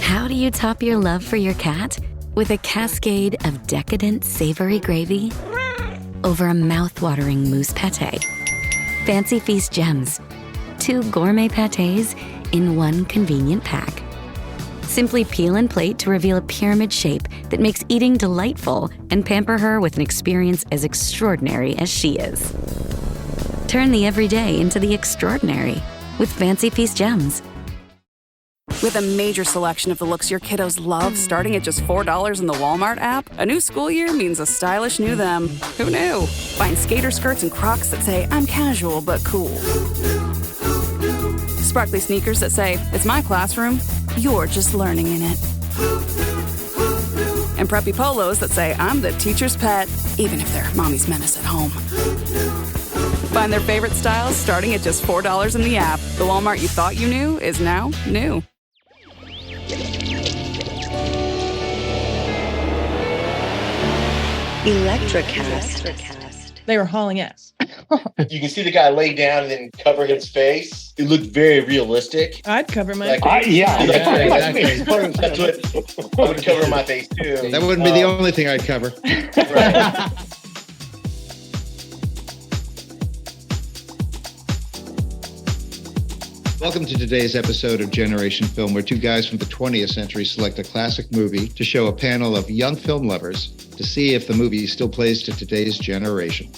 How do you top your love for your cat? With a cascade of decadent savory gravy over a mouth-watering mousse pate. Fancy Feast gems. 2 gourmet pâtés in one convenient pack. Simply peel and plate to reveal a pyramid shape that makes eating delightful and pamper her with an experience as extraordinary as she is. Turn the everyday into the extraordinary with Fancy Feast gems. With a major selection of the looks your kiddos love starting at just $4 in the Walmart app, a new school year means a stylish new them. Who knew? Find skater skirts and Crocs that say, I'm casual but cool. Sparkly sneakers that say, it's my classroom, you're just learning in it. And preppy polos that say, I'm the teacher's pet, even if they're mommy's menace at home. Find their favorite styles starting at just $4 in the app. The Walmart you thought you knew is now new. Electrocast. They were hauling ass. You can see the guy lay down and then cover his face. It looked very realistic. I'd cover my Like, face. exactly. That's what I would cover my face too. That wouldn't be the only thing I'd cover. Right. Welcome to today's episode of Generation Film, where 2 guys from the 20th century select a classic movie to show a panel of young film lovers to see if the movie still plays to today's generation.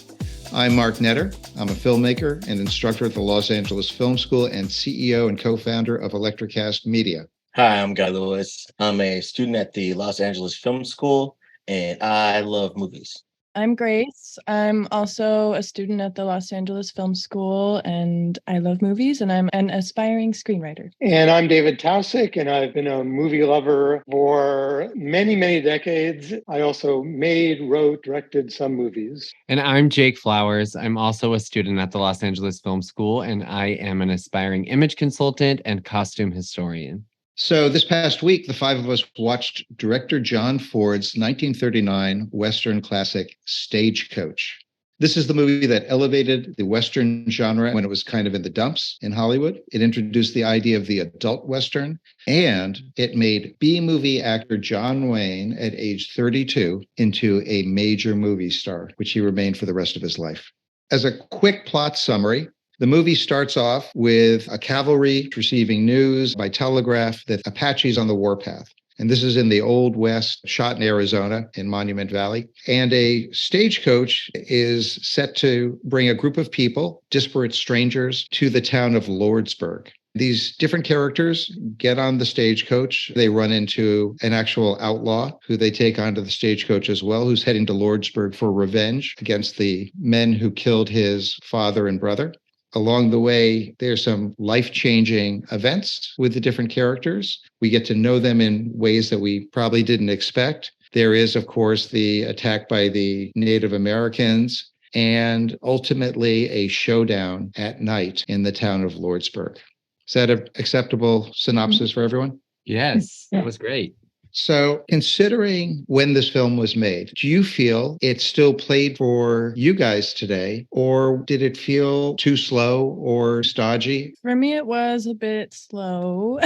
I'm Mark Netter. I'm a filmmaker and instructor at the Los Angeles Film School and CEO and co-founder of Electrocast Media. Hi, I'm Guy Lewis. I'm a student at the Los Angeles Film School, and I love movies. I'm Grace. I'm also a student at the Los Angeles Film School, and I love movies, and I'm an aspiring screenwriter. And I'm David Taussig, and I've been a movie lover for many, many decades. I also made, wrote, directed some movies. And I'm Jake Flowers. I'm also a student at the Los Angeles Film School, and I am an aspiring image consultant and costume historian. So this past week, the 5 of us watched director John Ford's 1939 Western classic, Stagecoach. This is the movie that elevated the Western genre when it was kind of in the dumps in Hollywood. It introduced the idea of the adult Western, and it made B-movie actor John Wayne at age 32 into a major movie star, which he remained for the rest of his life. As a quick plot summary, the movie starts off with a cavalry receiving news by telegraph that Apache's on the warpath. And this is in the Old West, shot in Arizona, in Monument Valley. And a stagecoach is set to bring a group of people, disparate strangers, to the town of Lordsburg. These different characters get on the stagecoach. They run into an actual outlaw who they take onto the stagecoach as well, who's heading to Lordsburg for revenge against the men who killed his father and brother. Along the way, there's some life-changing events with the different characters. We get to know them in ways that we probably didn't expect. There is, of course, the attack by the Native Americans and ultimately a showdown at night in the town of Lordsburg. Is that an acceptable synopsis for everyone? Yes, that was great. So considering when this film was made, do you feel it still played for you guys today, or did it feel too slow or stodgy? For me, it was a bit slow.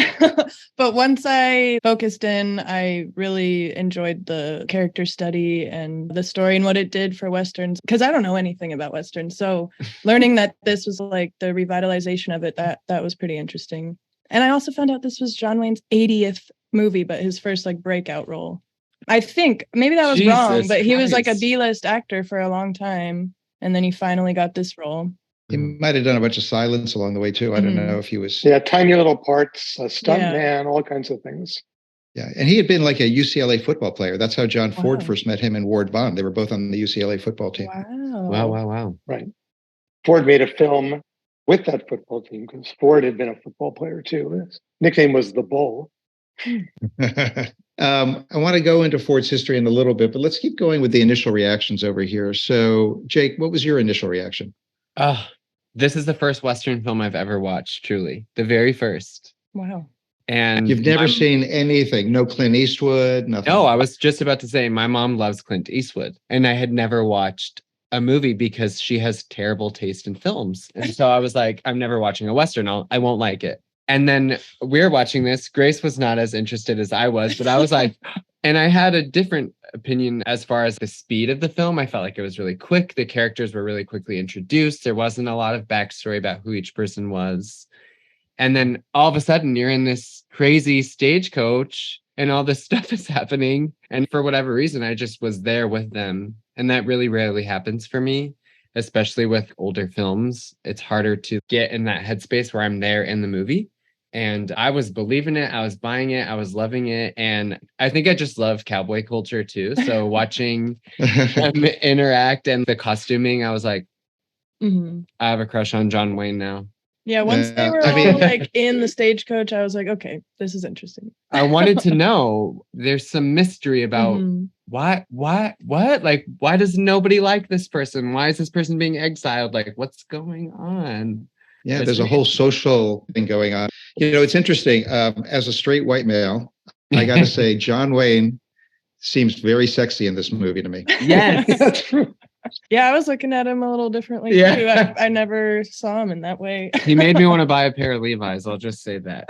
But once I focused in, I really enjoyed the character study and the story and what it did for Westerns, because I don't know anything about Westerns. So learning that this was like the revitalization of it, that was pretty interesting. And I also found out this was John Wayne's 80th movie, but his first like breakout role. I think maybe that was wrong, but he was like a B-list actor for a long time, and then he finally got this role. He might have done a bunch of silence along the way too. I don't know if he was. Yeah, tiny little parts, a stuntman, all kinds of things. Yeah, and he had been like a UCLA football player. That's how John Ford first met him and Ward Bond. They were both on the UCLA football team. Wow. Right. Ford made a film with that football team because Ford had been a football player too. His nickname was the Bull. I want to go into Ford's history in a little bit, but let's keep going with the initial reactions over here. So, Jake, what was your initial reaction? This is the first Western film I've ever watched, truly. The very first. Wow. And you've never seen anything? No Clint Eastwood, nothing? No, I was just about to say my mom loves Clint Eastwood, and I had never watched a movie because she has terrible taste in films. And so I was like, I'm never watching a Western. I won't like it. And then we're watching this. Grace was not as interested as I was, but I was like, and I had a different opinion as far as the speed of the film. I felt like it was really quick. The characters were really quickly introduced. There wasn't a lot of backstory about who each person was. And then all of a sudden you're in this crazy stagecoach and all this stuff is happening. And for whatever reason, I just was there with them. And that really rarely happens for me, especially with older films. It's harder to get in that headspace where I'm there in the movie. And I was believing it. I was buying it. I was loving it. And I think I just love cowboy culture too. So watching them interact and the costuming, I was like, I have a crush on John Wayne now. Yeah, once they were all like in the stagecoach, I was like, okay, this is interesting. I wanted to know. There's some mystery about what? Like, why does nobody like this person? Why is this person being exiled? Like, what's going on? Yeah, there's a whole social thing going on. It's interesting. As a straight white male, I got to say, John Wayne seems very sexy in this movie to me. Yes, That's true. Yeah, I was looking at him a little differently too. I never saw him in that way. He made me want to buy a pair of Levi's. I'll just say that.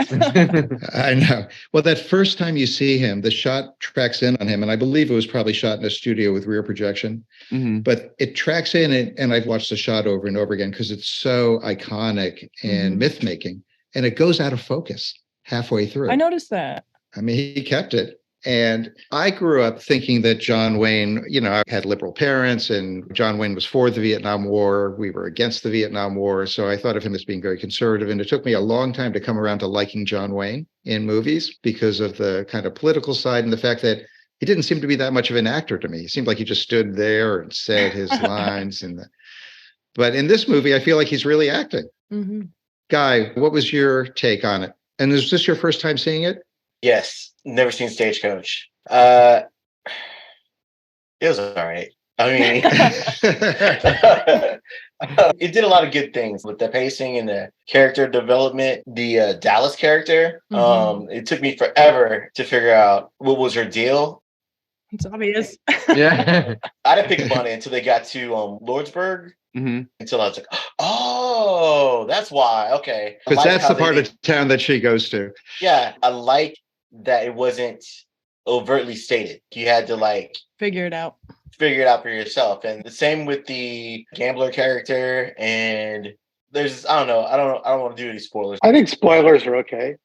I know. Well, that first time you see him, the shot tracks in on him. And I believe it was probably shot in a studio with rear projection. But it tracks in, and I've watched the shot over and over again because it's so iconic and myth-making. And it goes out of focus halfway through. I noticed that. I mean, he kept it. And I grew up thinking that John Wayne, I had liberal parents and John Wayne was for the Vietnam War. We were against the Vietnam War. So I thought of him as being very conservative. And it took me a long time to come around to liking John Wayne in movies because of the kind of political side and the fact that he didn't seem to be that much of an actor to me. He seemed like he just stood there and said his lines. But in this movie, I feel like he's really acting. Guy, what was your take on it? And is this your first time seeing it? Yes. Never seen Stagecoach. It was all right. I mean, it did a lot of good things with the pacing and the character development. The Dallas character, it took me forever to figure out what was her deal. It's obvious. Yeah. I didn't pick up on it until they got to Lordsburg. Until I was like, oh, that's why. Okay. Because that's the part of town that she goes to. Yeah. I like that it wasn't overtly stated. You had to figure it out for yourself. And the same with the gambler character. And there's, I don't want to do any spoilers. I think spoilers are okay.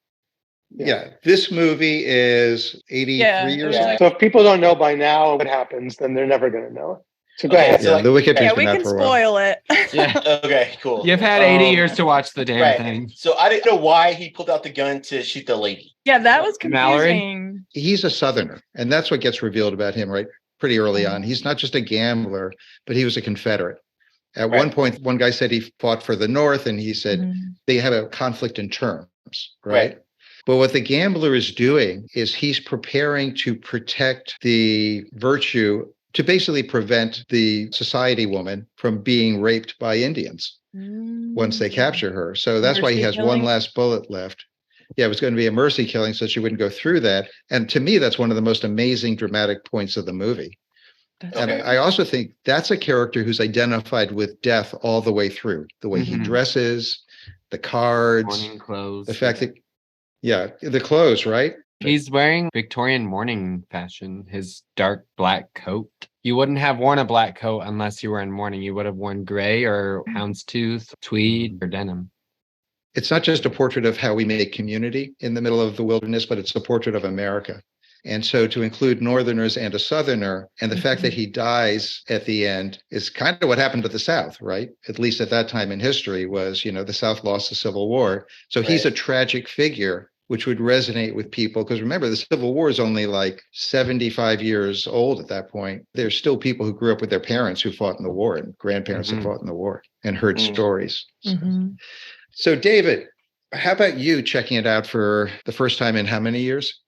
Yeah. This movie is 83 years old. So if people don't know by now what happens, then they're never going to know it. So go ahead. Yeah, the Wikipedia's we been can out for a while. spoil it. Yeah. Okay, cool. You've had 80 years to watch the damn thing. So I didn't know why he pulled out the gun to shoot the lady. Yeah, that was confusing. Mallory? He's a Southerner, and that's what gets revealed about him, right? Pretty early on. He's not just a gambler, but he was a Confederate. At one point, one guy said he fought for the North, and he said they had a conflict in terms, right? But what the gambler is doing is he's preparing to protect the virtue to basically prevent the society woman from being raped by Indians once they capture her. So that's why he has one last bullet left. Yeah, it was going to be a mercy killing so she wouldn't go through that. And to me, that's one of the most amazing dramatic points of the movie. And I also think that's a character who's identified with death all the way through. The way he dresses, the cards, Morning clothes. the fact that, the clothes, right? He's wearing Victorian mourning fashion, his dark black coat. You wouldn't have worn a black coat unless you were in mourning. You would have worn gray or houndstooth, tweed, or denim. It's not just a portrait of how we make community in the middle of the wilderness, but it's a portrait of America. And so to include Northerners and a Southerner, and the fact that he dies at the end is kind of what happened to the South, right? At least at that time in history was, the South lost the Civil War. So he's a tragic figure, which would resonate with people. Because remember, the Civil War is only 75 years old at that point. There's still people who grew up with their parents who fought in the war and grandparents that fought in the war and heard stories. So David, how about you checking it out for the first time in how many years?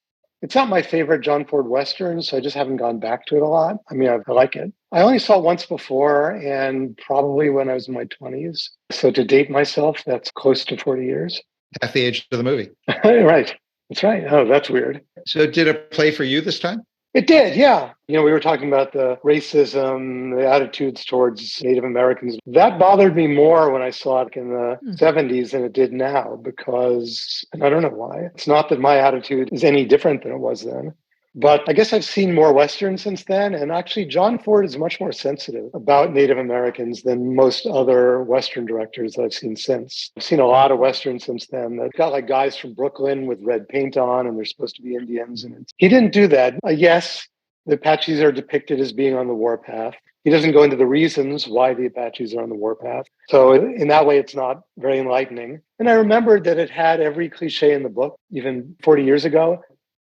It's not my favorite John Ford Western, so I just haven't gone back to it a lot. I mean, I like it. I only saw it once before, and probably when I was in my 20s. So to date myself, that's close to 40 years. Half the age of the movie. Right. That's right. Oh, that's weird. So did it play for you this time? It did, yeah. We were talking about the racism, the attitudes towards Native Americans. That bothered me more when I saw it in the 70s than it did now, because, and I don't know why. It's not that my attitude is any different than it was then. But I guess I've seen more Westerns since then. And actually, John Ford is much more sensitive about Native Americans than most other Western directors that I've seen since. I've seen a lot of Westerns since then that got like guys from Brooklyn with red paint on, and they're supposed to be Indians. And he didn't do that. Yes, the Apaches are depicted as being on the warpath. He doesn't go into the reasons why the Apaches are on the warpath. So in that way, it's not very enlightening. And I remembered that it had every cliche in the book, even 40 years ago.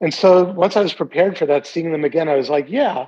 And so once I was prepared for that, seeing them again, I was like, yeah,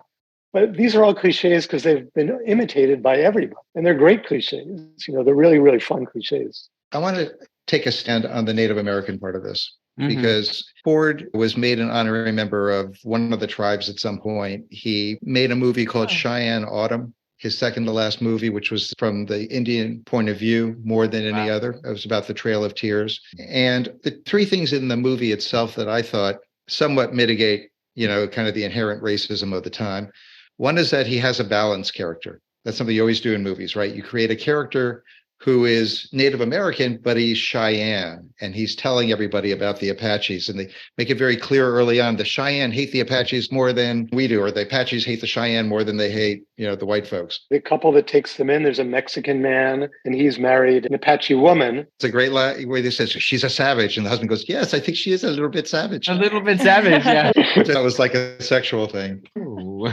but these are all cliches because they've been imitated by everybody. And they're great cliches. They're really, really fun cliches. I want to take a stand on the Native American part of this, because Ford was made an honorary member of one of the tribes at some point. He made a movie called Cheyenne Autumn, his second to last movie, which was from the Indian point of view more than any other. It was about the Trail of Tears. And the three things in the movie itself that I thought somewhat mitigate, kind of the inherent racism of the time. One is that he has a balanced character. That's something you always do in movies, right? You create a character who is Native American, but he's Cheyenne, and he's telling everybody about the Apaches. And they make it very clear early on, the Cheyenne hate the Apaches more than we do, or the Apaches hate the Cheyenne more than they hate, the white folks. The couple that takes them in, there's a Mexican man, and he's married an Apache woman. It's a great way they say, she's a savage. And the husband goes, yes, I think she is a little bit savage. A little bit savage, yeah. That was like a sexual thing. Ooh.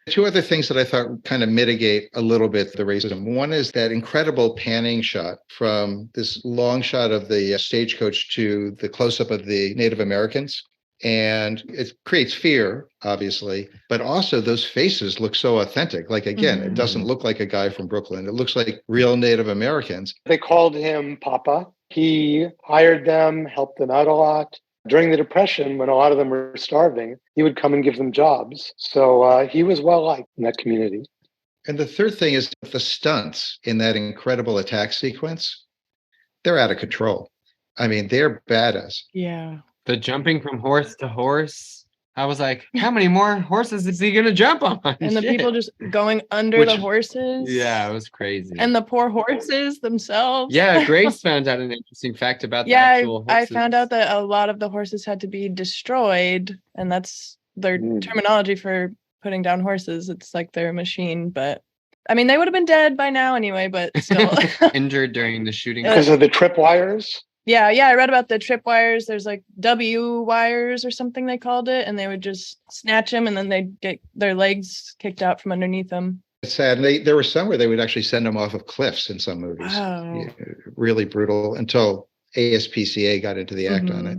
Two other things that I thought kind of mitigate a little bit the racism. One is that incredible panning shot from this long shot of the stagecoach to the close-up of the Native Americans. And it creates fear, obviously, but also those faces look so authentic. Like, again, it doesn't look like a guy from Brooklyn. It looks like real Native Americans. They called him Papa. He hired them, helped them out a lot. During the Depression, when a lot of them were starving, he would come and give them jobs. So he was well liked in that community. And the third thing is the stunts in that incredible attack sequence. They're out of control. I mean, they're badass. Yeah. The jumping from horse to horse. I was like, how many more horses is he going to jump on? And the people just going under the horses. Yeah, it was crazy. And the poor horses themselves. Yeah, Grace found out an interesting fact about the actual horses. I found out that a lot of the horses had to be destroyed. And that's their terminology for putting down horses. It's like they're a machine. But I mean, they would have been dead by now anyway, but still. Injured during the shooting. Because of the tripwires? Yeah, I read about the tripwires. There's like W wires or something they called it, and they would just snatch them, and then they'd get their legs kicked out from underneath them. It's sad. And there were some where they would actually send them off of cliffs in some movies. Wow. Yeah, really brutal until ASPCA got into the act on it.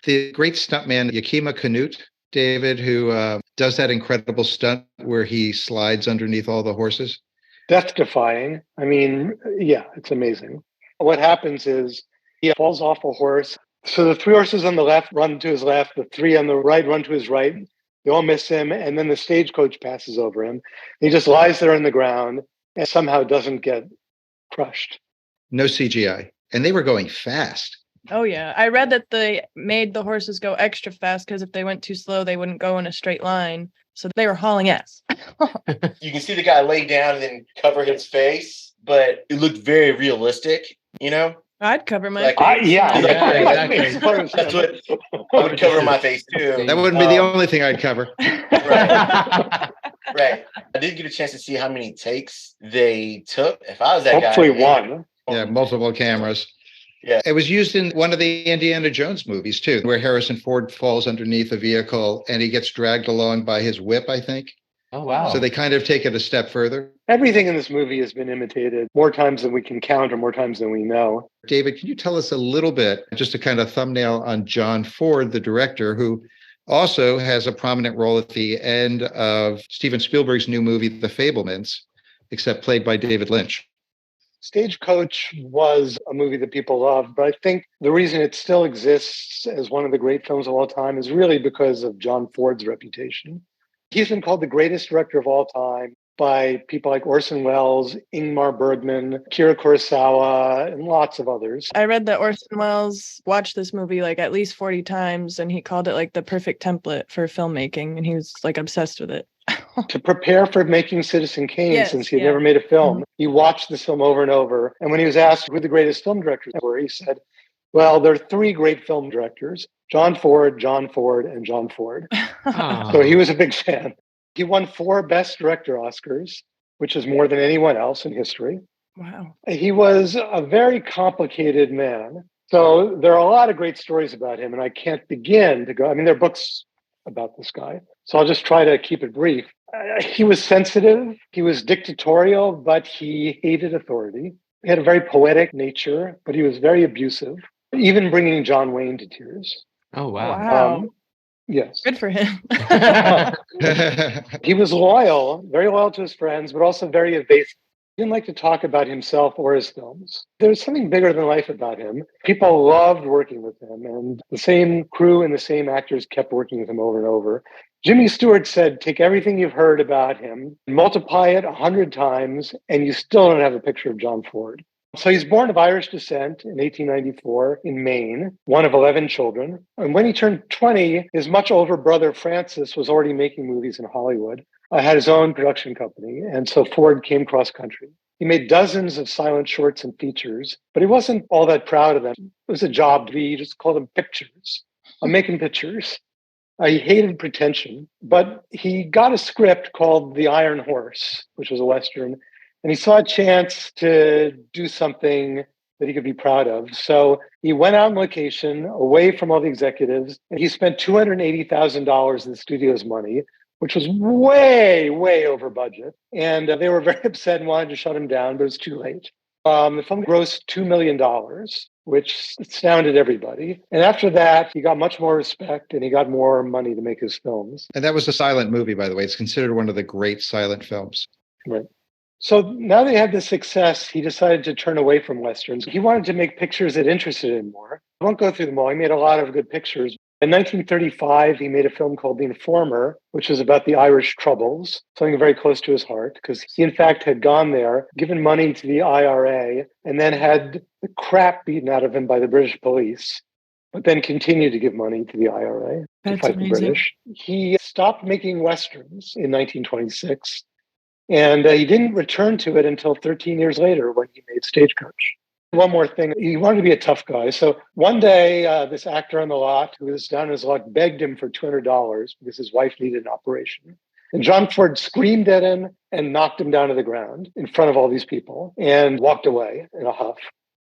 The great stuntman Yakima Canute, David, who does that incredible stunt where he slides underneath all the horses. Death-defying. I mean, yeah, it's amazing. What happens is he falls off a horse. So the three horses on the left run to his left. The three on the right run to his right. They all miss him. And then the stagecoach passes over him. He just lies there on the ground and somehow doesn't get crushed. No CGI. And they were going fast. Oh, yeah. I read that they made the horses go extra fast because if they went too slow, they wouldn't go in a straight line. So they were hauling ass. You can see the guy lay down and then cover his face, but it looked very realistic, I'd cover my Like, face. Exactly. That's what I would cover my face too. That wouldn't be the only thing I'd cover. Right. Right. I did get a chance to see how many takes they took. If I was that Hopefully guy. one. Yeah, multiple cameras. Yeah. It was used in one of the Indiana Jones movies too, where Harrison Ford falls underneath a vehicle and he gets dragged along by his whip, I think. Oh, wow. So they kind of take it a step further. Everything in this movie has been imitated more times than we can count or more times than we know. David, can you tell us a little bit, just a kind of thumbnail on John Ford, the director, who also has a prominent role at the end of Steven Spielberg's new movie, The Fabelmans, except played by David Lynch. Stagecoach was a movie that people loved, but I think the reason it still exists as one of the great films of all time is really because of John Ford's reputation. He's been called the greatest director of all time, by people like Orson Welles, Ingmar Bergman, Kira Kurosawa, and lots of others. I read that Orson Welles watched this movie like at least 40 times, and he called it like the perfect template for filmmaking, and he was like obsessed with it. To prepare for making Citizen Kane, Yes, since he had yeah. never made a film, he watched this film over and over. And when he was asked who the greatest film directors were, he said, well, there are three great film directors, John Ford, and John Ford. So he was a big fan. He won 4 Best Director Oscars, which is more than anyone else in history. Wow. He was a very complicated man. So there are a lot of great stories about him, and I can't begin to go. I mean, there are books about this guy. So I'll just try to keep it brief. He was sensitive. He was dictatorial, but he hated authority. He had a very poetic nature, but he was very abusive, even bringing John Wayne to tears. Oh, wow. Wow. Yes. Good for him. He was loyal, very loyal to his friends, but also very evasive. He didn't like to talk about himself or his films. There was something bigger than life about him. People loved working with him, and the same crew and the same actors kept working with him over and over. Jimmy Stewart said, take everything you've heard about him, multiply it 100 times, and you still don't have a picture of John Ford. So he's born of Irish descent in 1894 in Maine, one of 11 children. And when he turned 20, his much older brother, Francis, was already making movies in Hollywood, had his own production company. And so Ford came cross country. He made dozens of silent shorts and features, but he wasn't all that proud of them. It was a job to be, he just called them pictures. I'm making pictures. He hated pretension, but he got a script called The Iron Horse, which was a Western, and he saw a chance to do something that he could be proud of. So he went out on location, away from all the executives, and he spent $280,000 in the studio's money, which was way, way over budget. And they were very upset and wanted to shut him down, but it was too late. The film grossed $2 million, which astounded everybody. And after that, he got much more respect and he got more money to make his films. And that was a silent movie, by the way. It's considered one of the great silent films. Right. So now that he had this success, he decided to turn away from Westerns. He wanted to make pictures that interested him more. I won't go through them all. He made a lot of good pictures. In 1935, he made a film called The Informer, which was about the Irish Troubles, something very close to his heart, because he, in fact, had gone there, given money to the IRA, and then had the crap beaten out of him by the British police, but then continued to give money to the IRA to fight the British. He stopped making Westerns in 1926, and he didn't return to it until 13 years later when he made Stagecoach. One more thing, he wanted to be a tough guy. So one day, this actor on the lot who was down on his luck begged him for $200 because his wife needed an operation. And John Ford screamed at him and knocked him down to the ground in front of all these people and walked away in a huff.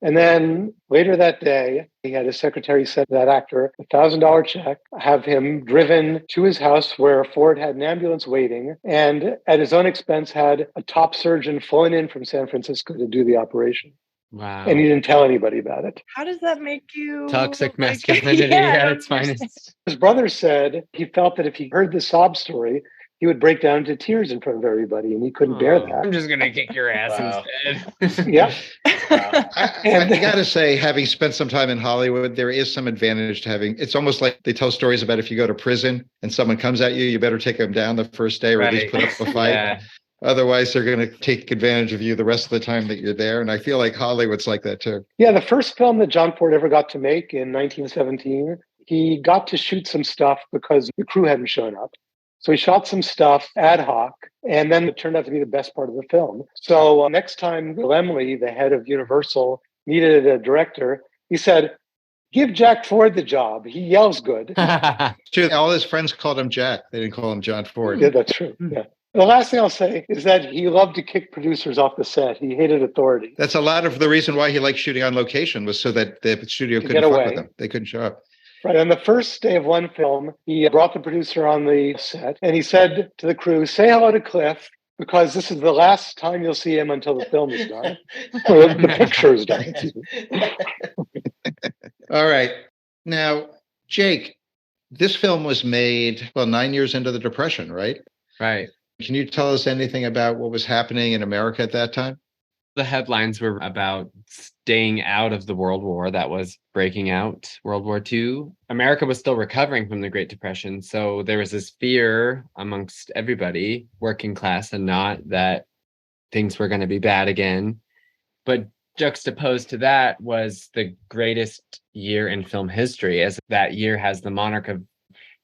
And then later that day, he had his secretary send that actor a $1,000 check, have him driven to his house where Ford had an ambulance waiting, and at his own expense had a top surgeon flown in from San Francisco to do the operation. Wow. And he didn't tell anybody about it. How does that make you? Toxic masculinity at its finest. His brother said he felt that if he heard the sob story, he would break down into tears in front of everybody, and he couldn't bear that. I'm just going to kick your ass instead. Yeah. I got to say, having spent some time in Hollywood, there is some advantage to having, it's almost like they tell stories about if you go to prison and someone comes at you, you better take them down the first day or at least put up a fight. Yeah. Otherwise, they're going to take advantage of you the rest of the time that you're there. And I feel like Hollywood's like that too. Yeah, the first film that John Ford ever got to make in 1917, he got to shoot some stuff because the crew hadn't shown up. So he shot some stuff ad hoc, and then it turned out to be the best part of the film. So next time Lemley, the head of Universal, needed a director, he said, give Jack Ford the job. He yells good. True. All his friends called him Jack. They didn't call him John Ford. Yeah, that's true. Yeah. The last thing I'll say is that he loved to kick producers off the set. He hated authority. That's a lot of the reason why he liked shooting on location, was so that the studio couldn't fuck with them. They couldn't show up. Right. On the first day of one film, he brought the producer on the set and he said to the crew, say hello to Cliff, because this is the last time you'll see him until the film is done. Or the picture is done. All right. Now, Jake, this film was made, 9 years into the Depression, right? Right. Can you tell us anything about what was happening in America at that time? The headlines were about staying out of the World War that was breaking out, World War II. America was still recovering from the Great Depression. So there was this fear amongst everybody, working class and not, that things were going to be bad again. But juxtaposed to that was the greatest year in film history, as that year has the monarch of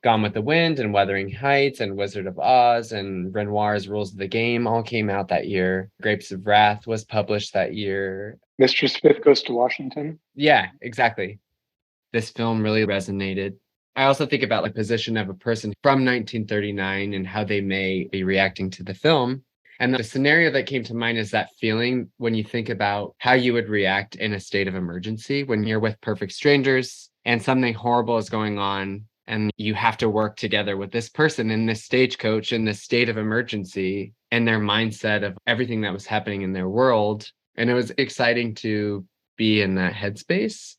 Gone with the Wind and Wuthering Heights and Wizard of Oz and Renoir's Rules of the Game all came out that year. Grapes of Wrath was published that year. Mr. Smith Goes to Washington. Yeah, exactly. This film really resonated. I also think about the position of a person from 1939 and how they may be reacting to the film. And the scenario that came to mind is that feeling when you think about how you would react in a state of emergency when you're with perfect strangers and something horrible is going on. And you have to work together with this person in this stagecoach in this state of emergency and their mindset of everything that was happening in their world. And it was exciting to be in that headspace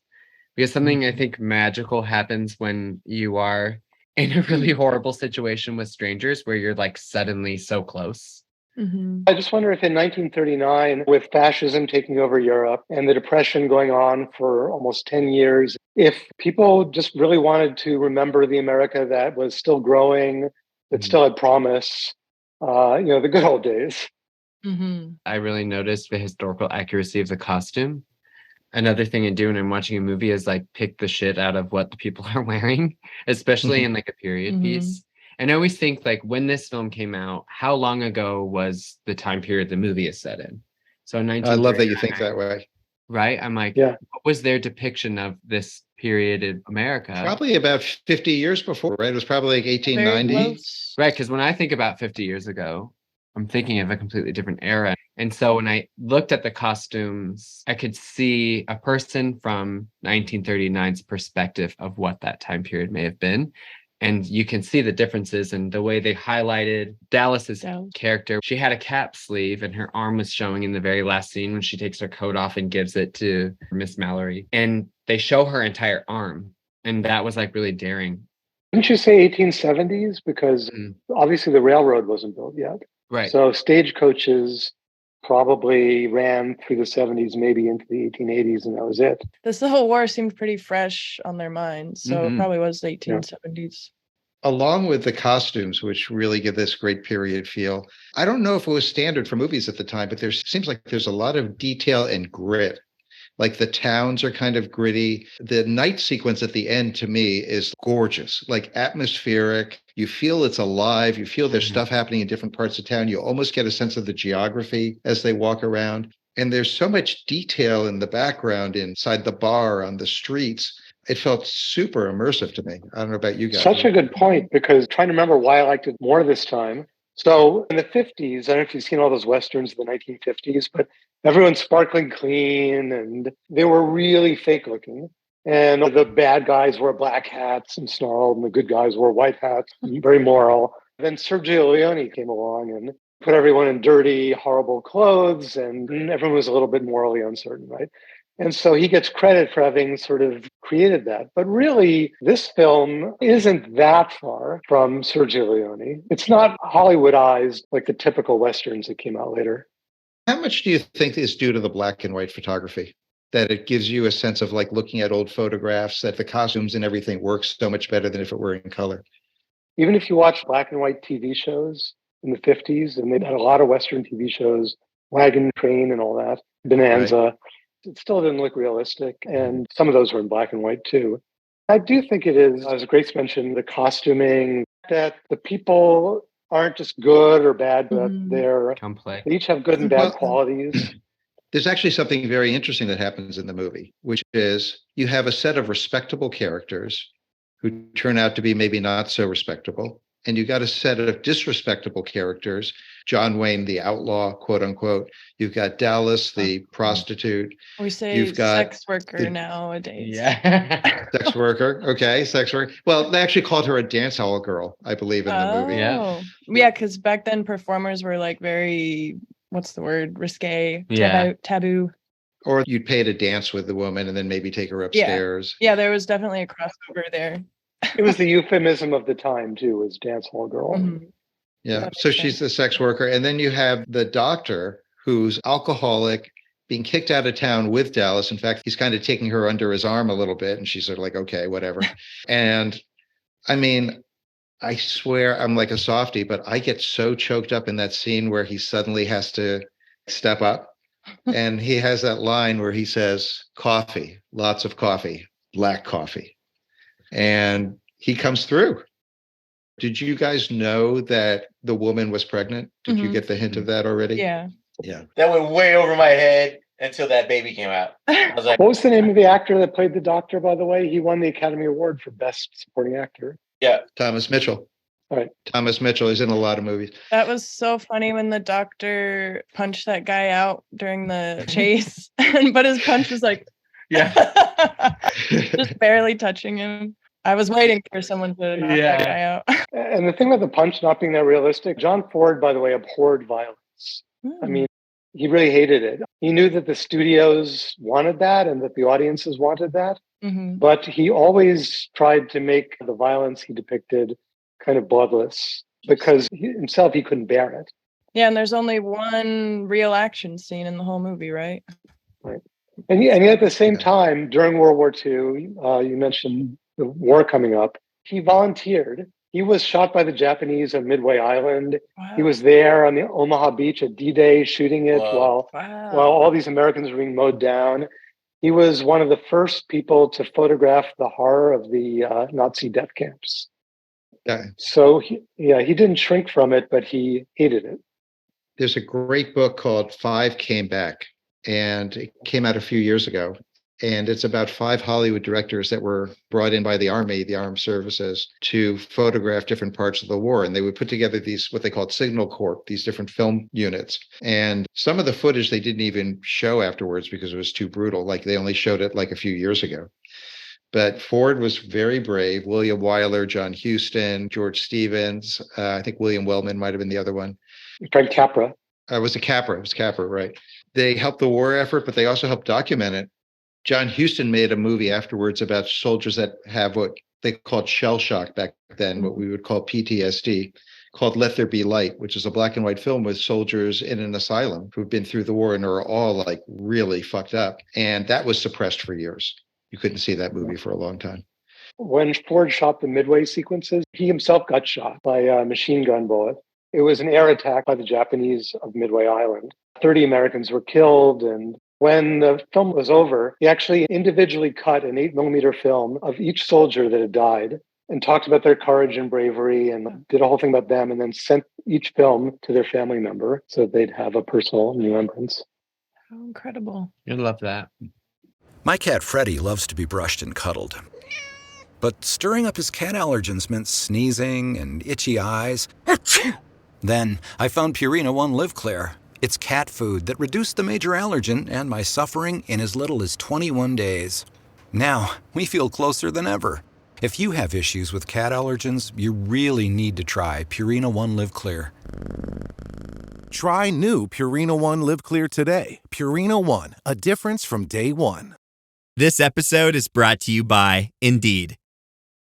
because something I think magical happens when you are in a really horrible situation with strangers where you're like suddenly so close. Mm-hmm. I just wonder if in 1939, with fascism taking over Europe and the Depression going on for almost 10 years, if people just really wanted to remember the America that was still growing, that still had promise, the good old days. Mm-hmm. I really noticed the historical accuracy of the costume. Another thing I do when I'm watching a movie is like pick the shit out of what the people are wearing, especially in like a period piece. And I always think like when this film came out, how long ago was the time period the movie is set in? So in I love that you think that way. Right? I'm like, Yeah. What was their depiction of this period in America? Probably about 50 years before, right? It was probably like 1890. Right, because when I think about 50 years ago, I'm thinking of a completely different era. And so when I looked at the costumes, I could see a person from 1939's perspective of what that time period may have been. And you can see the differences in the way they highlighted Dallas's character. She had a cap sleeve and her arm was showing in the very last scene when she takes her coat off and gives it to Miss Mallory. And they show her entire arm. And that was like really daring. Didn't you say 1870s? Because obviously the railroad wasn't built yet. Right. So stagecoaches probably ran through the 70s, maybe into the 1880s, and that was it. The Civil War seemed pretty fresh on their minds, so it probably was the 1870s. Along with the costumes, which really give this great period feel. I don't know if it was standard for movies at the time, but there seems like there's a lot of detail and grit. Like the towns are kind of gritty. The night sequence at the end to me is gorgeous, like atmospheric. You feel it's alive. You feel there's stuff happening in different parts of town. You almost get a sense of the geography as they walk around. And there's so much detail in the background inside the bar, on the streets. It felt super immersive to me. I don't know about you guys. Such a good point, because trying to remember why I liked it more this time. So in the 50s, I don't know if you've seen all those Westerns of the 1950s, but everyone's sparkling clean and they were really fake looking. And the bad guys wore black hats and snarled, and the good guys wore white hats, very moral. Then Sergio Leone came along and put everyone in dirty, horrible clothes, and everyone was a little bit morally uncertain, right? And so he gets credit for having sort of created that. But really, this film isn't that far from Sergio Leone. It's not Hollywoodized like the typical Westerns that came out later. How much do you think is due to the black and white photography? That it gives you a sense of like looking at old photographs, that the costumes and everything works so much better than if it were in color? Even if you watch black and white TV shows in the 50s, and they had a lot of Western TV shows, Wagon Train and all that, Bonanza, right. It still didn't look realistic. And some of those were in black and white too. I do think it is, as Grace mentioned, the costuming, that the people aren't just good or bad, but they're complex. They each have good and bad qualities. There's actually something very interesting that happens in the movie, which is you have a set of respectable characters who turn out to be maybe not so respectable. And you got a set of disrespectable characters, John Wayne, the outlaw, quote unquote. You've got Dallas, the prostitute. We say you've got sex worker nowadays. Yeah. Sex worker. Okay. Sex worker. Well, they actually called her a dance hall girl, I believe, in the movie. Yeah, because back then performers were like very, what's the word? Risque, taboo. Or you'd pay to dance with the woman and then maybe take her upstairs. Yeah, there was definitely a crossover there. It was the euphemism of the time too, was dance hall girl. Yeah. So she's the sex worker. And then you have the doctor who's alcoholic being kicked out of town with Dallas. In fact, he's kind of taking her under his arm a little bit, and she's sort of like, okay, whatever. And I mean, I swear I'm like a softie, but I get so choked up in that scene where he suddenly has to step up. And he has that line where he says, coffee, lots of coffee, black coffee. And he comes through. Did you guys know that the woman was pregnant? Did you get the hint of that already? Yeah. Yeah. That went way over my head until that baby came out. I was like, What was the name of the actor that played the doctor, by the way? He won the Academy Award for Best Supporting Actor. yeah. Thomas Mitchell. All right. Thomas Mitchell is in a lot of movies. That was so funny when the doctor punched that guy out during the chase, but his punch was like, just barely touching him. I was waiting for someone to knock that guy out. And the thing about the punch not being that realistic, John Ford, by the way, abhorred violence. I mean, he really hated it. He knew that the studios wanted that and that the audiences wanted that. But he always tried to make the violence he depicted kind of bloodless because himself, he couldn't bear it. Yeah, and there's only one real action scene in the whole movie, right? Right. And yet at the same time, during World War II, you mentioned the war coming up, he volunteered. He was shot by the Japanese on Midway Island. Wow. He was there on the Omaha beach at D-Day shooting it while all these Americans were being mowed down. He was one of the first people to photograph the horror of the Nazi death camps. Yeah. So he didn't shrink from it, but he hated it. There's a great book called Five Came Back, and it came out a few years ago. And it's about 5 Hollywood directors that were brought in by the Army, the armed services, to photograph different parts of the war. And they would put together these, what they called Signal Corps, these different film units. And some of the footage they didn't even show afterwards because it was too brutal. Like they only showed it like a few years ago. But Ford was very brave. William Wyler, John Huston, George Stevens. I think William Wellman might have been the other one. Frank Capra. It was Capra, right. They helped the war effort, but they also helped document it. John Huston made a movie afterwards about soldiers that have what they called shell shock back then, what we would call PTSD, called Let There Be Light, which is a black and white film with soldiers in an asylum who've been through the war and are all like really fucked up. And that was suppressed for years. You couldn't see that movie for a long time. When Ford shot the Midway sequences, he himself got shot by a machine gun bullet. It was an air attack by the Japanese of Midway Island. 30 Americans were killed, and when the film was over, he actually individually cut an 8mm film of each soldier that had died and talked about their courage and bravery and did a whole thing about them and then sent each film to their family member so they'd have a personal remembrance. How incredible. You'd love that. My cat Freddie loves to be brushed and cuddled. But stirring up his cat allergens meant sneezing and itchy eyes. Then I found Purina One Live Clear. It's cat food that reduced the major allergen and my suffering in as little as 21 days. Now, we feel closer than ever. If you have issues with cat allergens, you really need to try Purina One Live Clear. Try new Purina One Live Clear today. Purina One, a difference from day one. This episode is brought to you by Indeed.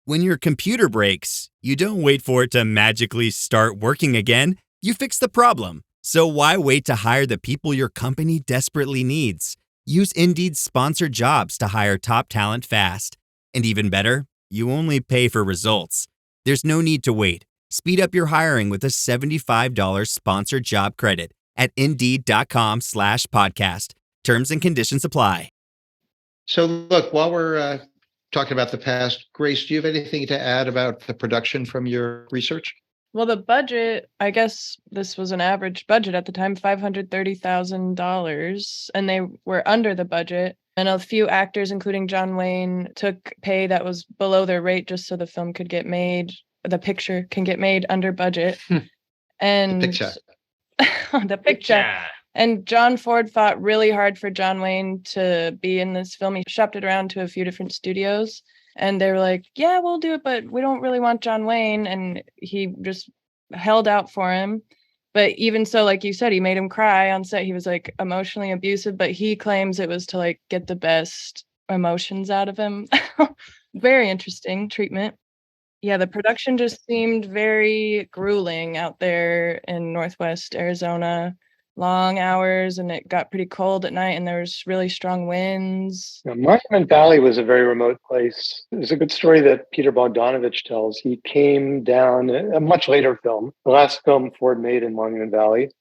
When your computer breaks, you don't wait for it to magically start working again. You fix the problem. So why wait to hire the people your company desperately needs? Use Indeed's sponsored jobs to hire top talent fast. And even better, you only pay for results. There's no need to wait. Speed up your hiring with a $75 sponsored job credit at Indeed.com/podcast. Terms and conditions apply. So look, while we're talking about the past, Grace, do you have anything to add about the production from your research? Well, the budget, I guess this was an average budget at the time, $530,000, and they were under the budget. And a few actors, including John Wayne, took pay that was below their rate just so the film could get made, the picture can get made under budget. And the picture. And John Ford fought really hard for John Wayne to be in this film. He shopped it around to a few different studios. And they were like, yeah, we'll do it, but we don't really want John Wayne. And he just held out for him. But even so, like you said, he made him cry on set. He was like emotionally abusive, but he claims it was to like get the best emotions out of him. Very interesting treatment. Yeah, the production just seemed very grueling out there in Northwest Arizona. long hours and it got pretty cold at night and there was really strong winds. Now, Monument Valley was a very remote place. There's a good story that Peter Bogdanovich tells. He came down, a much later film, the last film Ford made in Monument Valley.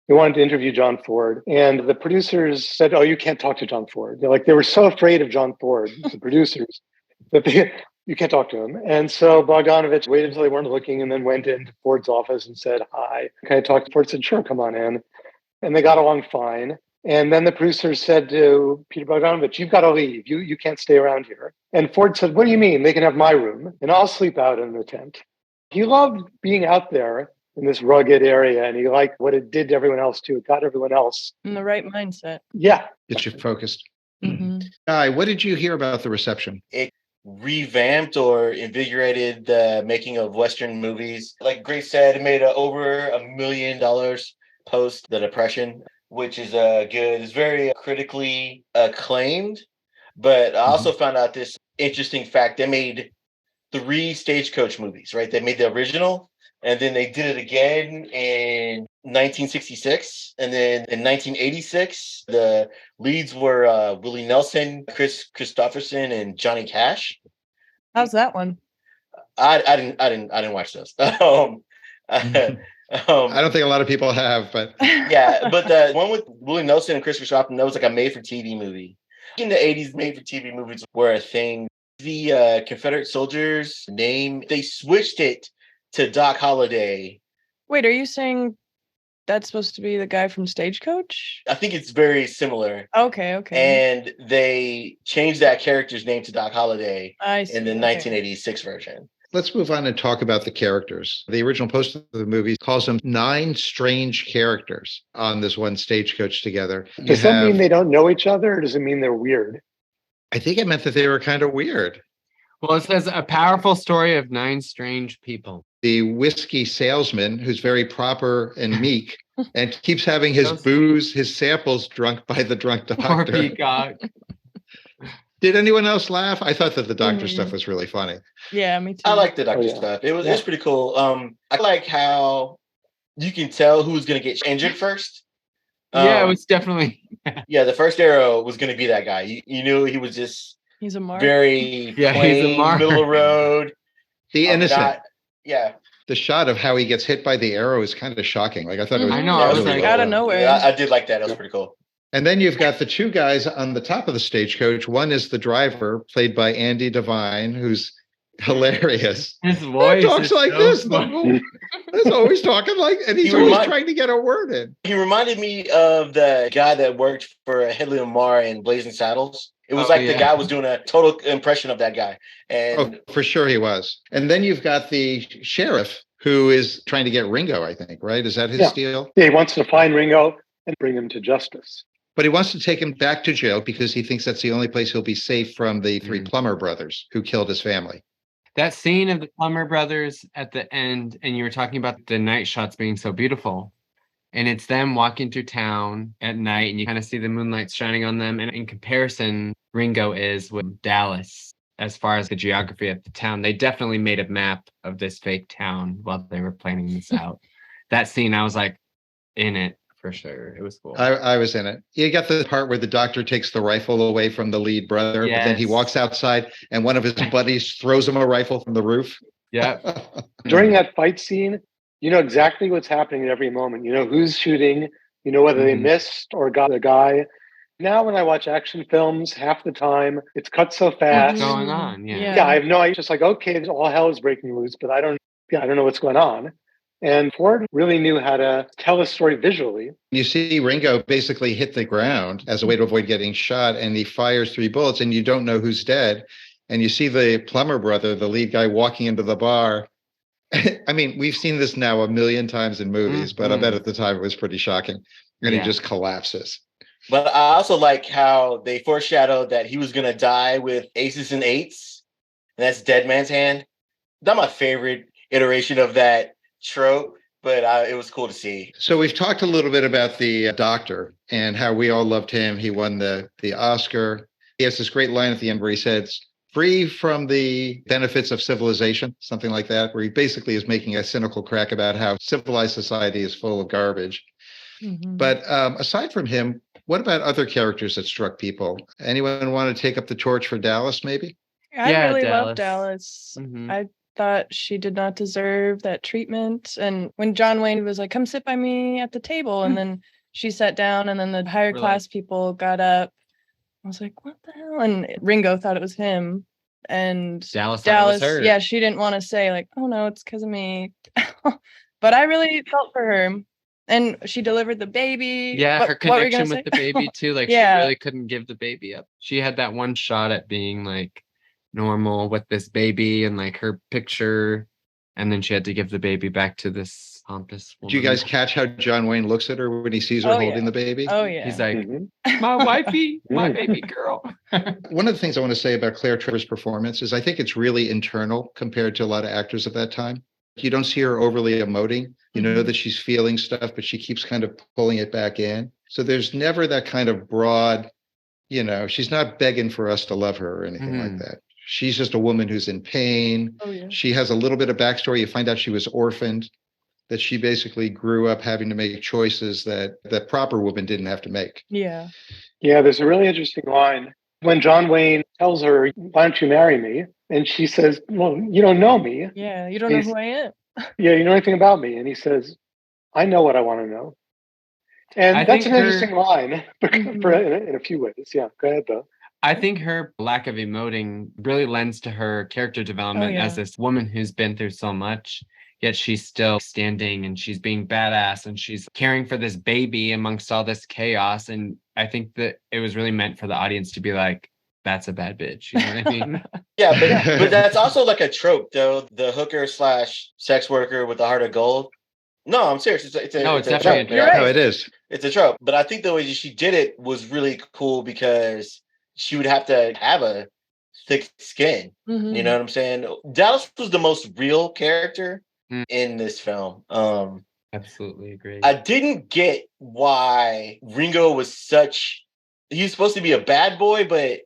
He wanted to interview John Ford, and the producers said, "Oh, you can't talk to John Ford." They were so afraid of John Ford, the producers, that you can't talk to him. And so Bogdanovich waited until they weren't looking and then went into Ford's office and said, "Hi, can I talk to Ford?" Said, "Sure, come on in." And they got along fine. And then the producers said to Peter Bogdanovich, "You've got to leave. You can't stay around here." And Ford said, "What do you mean? They can have my room and I'll sleep out in the tent." He loved being out there in this rugged area, and he liked what it did to everyone else too. It got everyone else in the right mindset. Yeah. Gets you focused. Mm-hmm. Guy, what did you hear about the reception? It revamped or invigorated the making of Western movies. Like Grace said, it made over $1 million post the Depression, which is good. It's very critically acclaimed. But I also found out this interesting fact. They made 3 Stagecoach movies, right? They made the original, and then they did it again in 1966. And then in 1986, the leads were Willie Nelson, Chris Christopherson, and Johnny Cash. How's that one? I didn't watch those. I don't think a lot of people have, but yeah, but the one with Willie Nelson and Chris Christopherson, that was like a made-for-TV movie. In the 80s, made-for-TV movies were a thing. The Confederate soldiers' name, they switched it to Doc Holliday. Wait, are you saying that's supposed to be the guy from Stagecoach? I think it's very similar. Okay. And they changed that character's name to Doc Holliday in the 1986 version. Let's move on and talk about the characters. The original poster of the movie calls them 9 strange characters on this one Stagecoach together. Does that mean they don't know each other, or does it mean they're weird? I think it meant that they were kind of weird. Well, it says a powerful story of 9 strange people. The whiskey salesman, who's very proper and meek, and keeps having his booze, his samples drunk by the drunk doctor. Poor Peacock. Did anyone else laugh? I thought that the doctor stuff was really funny. Yeah, me too. I like the doctor stuff. It was pretty cool. I like how you can tell who's going to get injured first. Yeah, it was definitely. Yeah, the first arrow was going to be that guy. You knew he was just he's a mark. Very he's a mark. Middle of the road. The innocent. Yeah. The shot of how he gets hit by the arrow is kind of shocking. Like I thought it was. I know. I was like out of nowhere. Yeah, I did like that. That was pretty cool. And then you've got the 2 guys on the top of the Stagecoach. One is the driver, played by Andy Devine, who's hilarious. His voice talks like so this. He's always talking like, and he's always trying to get a word in. He reminded me of the guy that worked for Hedley Lamar in Blazing Saddles. It was the guy was doing a total impression of that guy. And for sure he was. And then you've got the sheriff who is trying to get Ringo, I think, right? Is that his deal? Yeah, he wants to find Ringo and bring him to justice. But he wants to take him back to jail because he thinks that's the only place he'll be safe from the 3 Plummer brothers who killed his family. That scene of the Plummer brothers at the end, and you were talking about the night shots being so beautiful. And it's them walking through town at night, and you kind of see the moonlight shining on them. And in comparison, Ringo is with Dallas as far as the geography of the town. They definitely made a map of this fake town while they were planning this out. That scene, I was like in it. For sure. It was cool. I was in it. You got the part where the doctor takes the rifle away from the lead brother, but then he walks outside and one of his buddies throws him a rifle from the roof. Yeah. During that fight scene, you know exactly what's happening at every moment. You know who's shooting, you know whether they missed or got the guy. Now when I watch action films, half the time it's cut so fast. What's going on? Yeah, I have no idea. Just like, okay, all hell is breaking loose, but I don't know what's going on. And Ford really knew how to tell a story visually. You see Ringo basically hit the ground as a way to avoid getting shot, and he fires 3 bullets, and you don't know who's dead. And you see the Plummer brother, the lead guy, walking into the bar. I mean, we've seen this now 1 million times in movies, but I bet at the time it was pretty shocking. And he just collapses. But I also like how they foreshadowed that he was going to die with aces and eights. And that's Dead Man's Hand. That's my favorite iteration of that trope, but it was cool to see. So we've talked a little bit about the doctor and how we all loved him. He won the Oscar. He has this great line at the end where he says, "Free from the benefits of civilization," something like that, where he basically is making a cynical crack about how civilized society is full of garbage. Mhm. But aside from him, what about other characters that struck people? Anyone want to take up the torch for Dallas, maybe? I Yeah, really love Dallas. Dallas. Mhm. I thought she did not deserve that treatment. And when John Wayne was like, "Come sit by me at the table," and then she sat down, and then the higher We're class people got up. I was like, "What the hell?" And Ringo thought it was him. And Dallas thought it was her. yeah, she didn't want to say like, "Oh no, it's because of me." But I really felt for her. And she delivered the baby. Yeah, her What were you gonna connection with say? the baby too. Like Yeah. she really couldn't give the baby up. She had that one shot at being like normal with this baby and like her picture, and then she had to give the baby back to this pompous woman. Do you guys catch how John Wayne looks at her when he sees her Oh, holding yeah. the baby? Oh yeah. He's like, Mhm. my wifey, my Mm. baby girl. One of the things I want to say about Claire Trevor's performance is I think it's really internal compared to a lot of actors of that time. You don't see her overly emoting. You know Mhm. that she's feeling stuff, but she keeps kind of pulling it back in. So there's never that kind of broad, she's not begging for us to love her or anything like Mhm. that. She's just a woman who's in pain. Oh yeah. She has a little bit of backstory. You find out she was orphaned, that she basically grew up having to make choices that proper women didn't have to make. Yeah. Yeah, there's a really interesting line when John Wayne tells her, "Why don't you marry me?" And she says, "Well, you don't know me. Yeah. You don't know He's- who I am. Yeah, you know anything about me?" And he says, "I know what I want to know." And I that's think an her- interesting line Mhm. in a few ways. Yeah, go ahead, though. I think her lack of emoting really lends to her character development as yeah. this woman who's been through so much, yet she's still standing and she's being badass and she's caring for this baby amongst all this chaos. And I think that it was really meant for the audience to be like, that's a bad bitch. You know what I mean? Yeah, but that's also like a trope, though. The hooker slash sex worker with the heart of gold. No, I'm serious. It's a definitely trope. a You're trope. right. No, it is. It's a trope. But I think the way she did it was really cool because she would have to have a thick skin. Mhm. You know what I'm saying? Dallas was the most real character Mm. in this film. Absolutely agree. I didn't get why Ringo was he was supposed to be a bad boy, but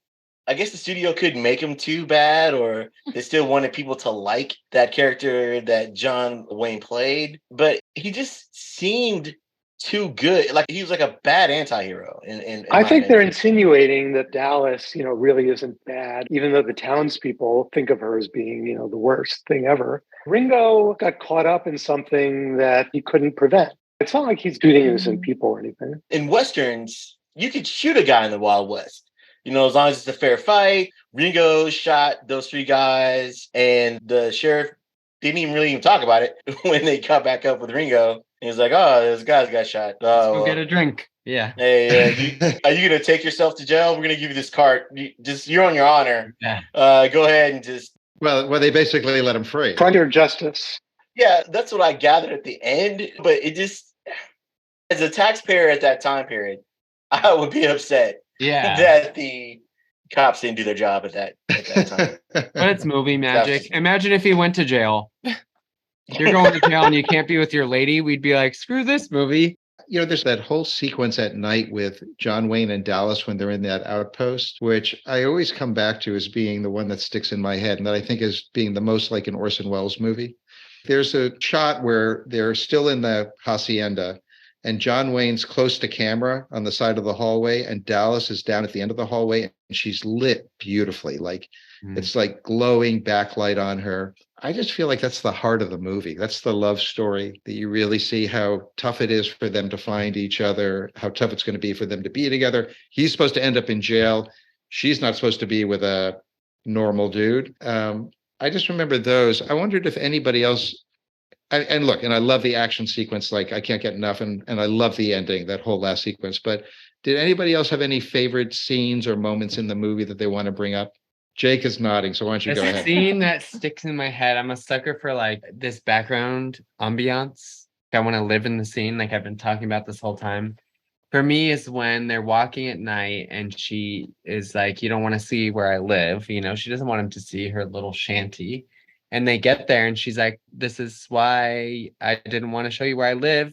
I guess the studio couldn't make him too bad, or they still wanted people to like that character that John Wayne played. But he just seemed too good. Like he was like a bad anti-hero. In I my think they're opinion. insinuating that Dallas, really isn't bad, even though the townspeople think of her as being, the worst thing ever. Ringo got caught up in something that he couldn't prevent. It's not like he's shooting innocent people or anything. In Westerns, you could shoot a guy in the Wild West. As long as it's a fair fight. Ringo shot those three guys, and the sheriff didn't even talk about it when they caught back up with Ringo. He was like, "Oh, those guys got shot. Let's Oh, go well. get a drink." Yeah. Hey, are you gonna take yourself to jail? We're gonna give you this cart. You're on your honor. Yeah. Go ahead and just." Well, they basically let him free. Frontier justice. Yeah, that's what I gathered at the end. But it just, as a taxpayer at that time period, I would be upset Yeah. that the cops didn't do their job at that time. But it's movie magic. Imagine if he went to jail. You're going to jail and you can't be with your lady. We'd be like, screw this movie. There's that whole sequence at night with John Wayne and Dallas when they're in that outpost, which I always come back to as being the one that sticks in my head and that I think is being the most like an Orson Welles movie. There's a shot where they're still in the hacienda and John Wayne's close to camera on the side of the hallway and Dallas is down at the end of the hallway and she's lit beautifully. Like it's like glowing backlight on her. I just feel like that's the heart of the movie. That's the love story that you really see how tough it is for them to find each other, how tough it's going to be for them to be together. He's supposed to end up in jail. She's not supposed to be with a normal dude. I just remember those. I wondered if anybody else, and look, and I love the action sequence, like I can't get enough, and I love the ending, that whole last sequence. But did anybody else have any favorite scenes or moments in the movie that they want to bring up? Jake is nodding, so why don't you go The ahead? scene that sticks in my head, I'm a sucker for like this background ambiance. I want to live in the scene like I've been talking about this whole time. For me is when they're walking at night and she is like, you don't want to see where I live. She doesn't want him to see her little shanty. And they get there and she's like, this is why I didn't want to show you where I live.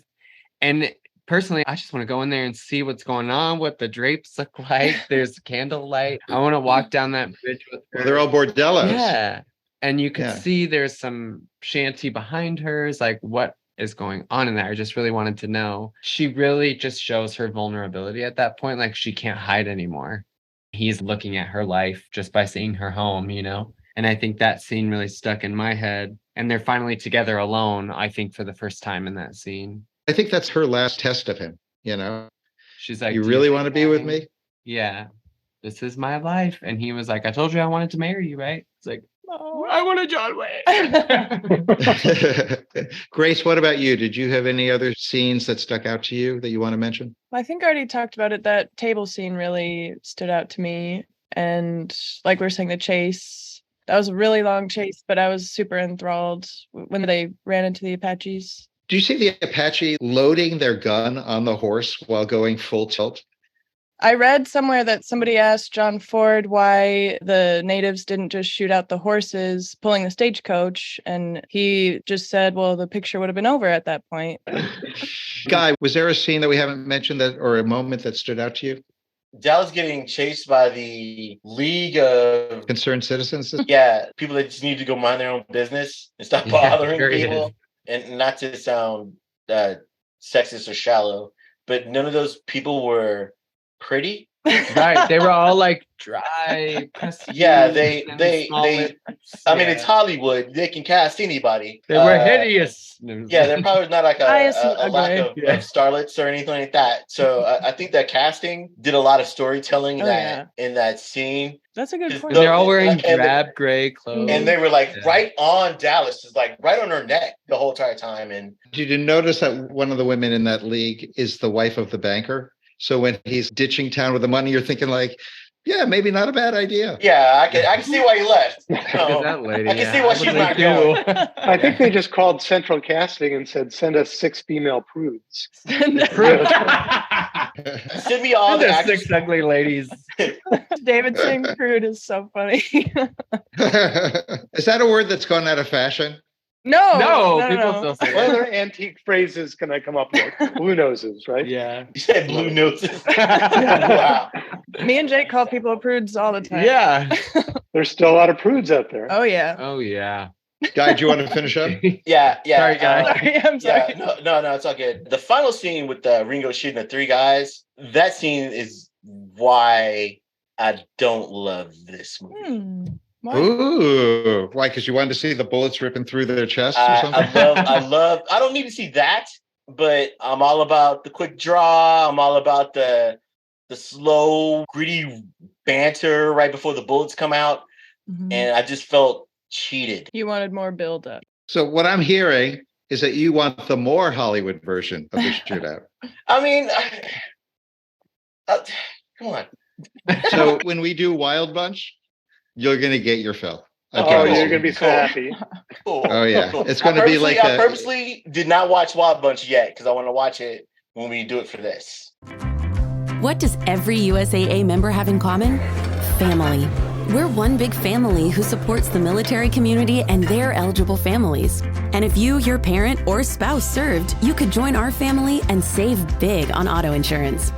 And personally, I just want to go in there and see what's going on, what the drapes look like. There's candlelight. I want to walk down that bridge with her. Well, they're all bordellos. Yeah. And you could see there's some shanty behind her. It's like, what is going on in there. I just really wanted to know. She really just shows her vulnerability at that point. Like she can't hide anymore. He's looking at her life just by seeing her home, you know? And I think that scene really stuck in my head. And they're finally together alone, I think, for the first time in that scene. I think that's her last test of him, you know? She's like, you really want to be with me? Yeah. This is my life. And he was like, I told you I wanted to marry you, right? It's like, oh, I want a John Wayne. Grace, what about you? Did you have any other scenes that stuck out to you that you want to mention? I think I already talked about it. That table scene really stood out to me. And like we were saying, the chase, that was a really long chase, but I was super enthralled when they ran into the Apaches. Do you see the Apache loading their gun on the horse while going full tilt? I read somewhere that somebody asked John Ford why the natives didn't just shoot out the horses pulling the stagecoach. And he just said, well, the picture would have been over at that point. Guy, was there a scene that we haven't mentioned that, or a moment that stood out to you? Dallas getting chased by the League of Concerned Citizens? Yeah, people that just need to go mind their own business and stop bothering people. And not to sound sexist or shallow, but none of those people were pretty. Right. They were all like dry. Yeah, they I mean, it's Hollywood. They can cast anybody. They were hideous. Yeah, they're probably not like a lack of starlets or anything like that. So I think that casting did a lot of storytelling in that scene. That's a good point. They're all wearing drab gray clothes. And they were like right on Dallas, just like right on her neck the whole entire time. And did you notice that one of the women in that league is the wife of the banker? So when he's ditching town with the money, you're thinking like, yeah, maybe not a bad idea. Yeah, I can see why he left. That lady, I can see why she's not going. I think they just called Central Casting and said, send us 6 female prudes. Send me all the 6 ugly ladies. David saying prude is so funny. Is that a word that's gone out of fashion? No, people still say What other antique phrases can I come up with? Blue noses, right? Yeah. You said blue noses. Wow. Me and Jake call people prudes all the time. Yeah. There's still a lot of prudes out there. Oh, yeah. Oh, yeah. Guy, do you want to finish up? Yeah. Sorry, Guy. I'm sorry. Yeah, no, it's all good. The final scene with Ringo shooting the 3 guys, that scene is why I don't love this movie. Why? Ooh, why? Because you wanted to see the bullets ripping through their chests or something? I don't need to see that, but I'm all about the quick draw. I'm all about the slow, gritty banter right before the bullets come out. Mm-hmm. And I just felt cheated. You wanted more build-up. So what I'm hearing is that you want the more Hollywood version of the shootout. I mean, come on. So when we do Wild Bunch, you're going to get your fill. You're going to be so happy. Cool. Oh, yeah. It's going to be like I purposely did not watch Wild Bunch yet because I want to watch it when we do it for this. What does every USAA member have in common? Family. We're one big family who supports the military community and their eligible families. And if you, your parent, or spouse served, you could join our family and save big on auto insurance.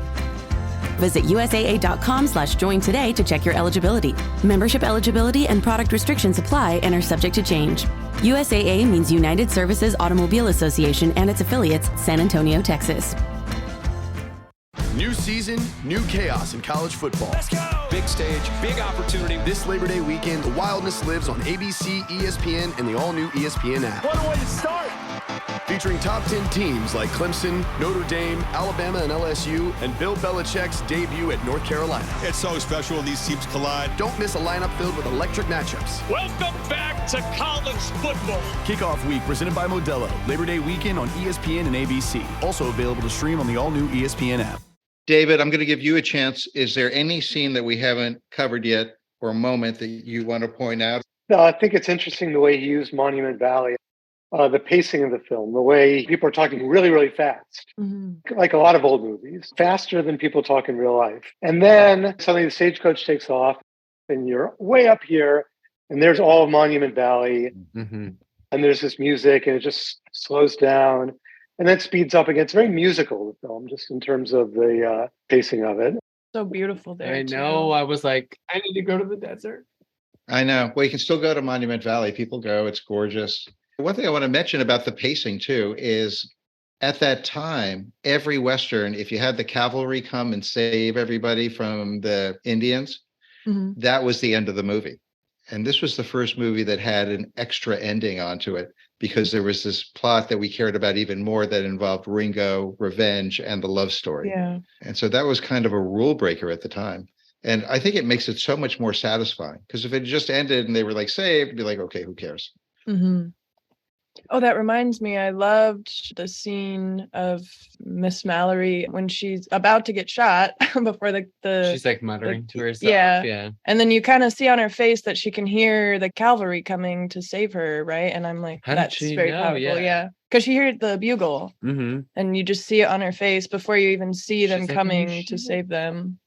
Visit USAA.com/join today to check your eligibility. Membership eligibility and product restrictions apply and are subject to change. USAA means United Services Automobile Association and its affiliates, San Antonio, Texas. New season, new chaos in college football. Let's go! Big stage, big opportunity. This Labor Day weekend, the wildness lives on ABC, ESPN, and the all-new ESPN app. What a way to start! Featuring top 10 teams like Clemson, Notre Dame, Alabama, and LSU, and Bill Belichick's debut at North Carolina. It's so special when these teams collide. Don't miss a lineup filled with electric matchups. Welcome back to college football. Kickoff week presented by Modelo. Labor Day weekend on ESPN and ABC. Also available to stream on the all-new ESPN app. David, I'm going to give you a chance. Is there any scene that we haven't covered yet or a moment that you want to point out? No, I think it's interesting the way he used Monument Valley. The pacing of the film, the way people are talking really, really fast, like a lot of old movies, faster than people talk in real life. And then suddenly the stagecoach takes off and you're way up here and there's all of Monument Valley and there's this music and it just slows down and then speeds up again. It's very musical, the film, just in terms of the pacing of it. So beautiful there. I know. I was like, I need to go to the desert. I know. Well, you can still go to Monument Valley. People go. It's gorgeous. One thing I want to mention about the pacing too is at that time, every Western, if you had the cavalry come and save everybody from the Indians, that was the end of the movie. And this was the first movie that had an extra ending onto it because there was this plot that we cared about even more that involved Ringo, revenge, and the love story. Yeah. And so that was kind of a rule breaker at the time. And I think it makes it so much more satisfying because if it just ended and they were like saved, it'd be like, okay, who cares? Oh, that reminds me, I loved the scene of Miss Mallory when she's about to get shot before the she's like muttering to herself. Yeah. And then you kind of see on her face that she can hear the cavalry coming to save her, right? And I'm like, that's very powerful. Yeah. Because she heard the bugle and you just see it on her face before you even see them coming to save them.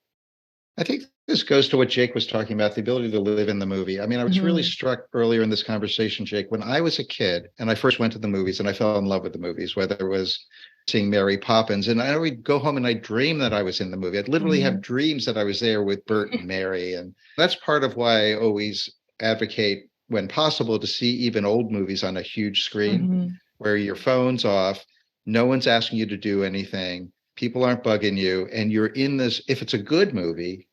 I think this goes to what Jake was talking about, the ability to live in the movie. I mean, I was really struck earlier in this conversation, Jake, when I was a kid and I first went to the movies and I fell in love with the movies, whether it was seeing Mary Poppins. And I would go home and I'd dream that I was in the movie. I'd literally have dreams that I was there with Bert and Mary. And that's part of why I always advocate, when possible, to see even old movies on a huge screen where your phone's off, no one's asking you to do anything. People aren't bugging you, and you're in this. If it's a good movie,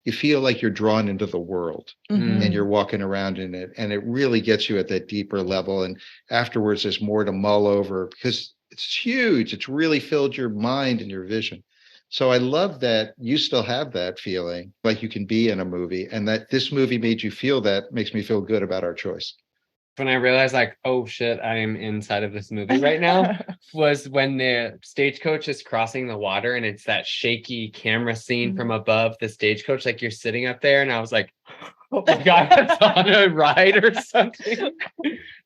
you feel like you're drawn into the world and you're walking around in it. And it really gets you at that deeper level. And afterwards, there's more to mull over because it's huge. It's really filled your mind and your vision. So I love that you still have that feeling like you can be in a movie, and that this movie made you feel that. Makes me feel good about our choice. When I realized like, oh shit, I am inside of this movie right now, was when the stagecoach is crossing the water and it's that shaky camera scene from above the stagecoach, like you're sitting up there, and I was like, oh my God, it's on a ride or something.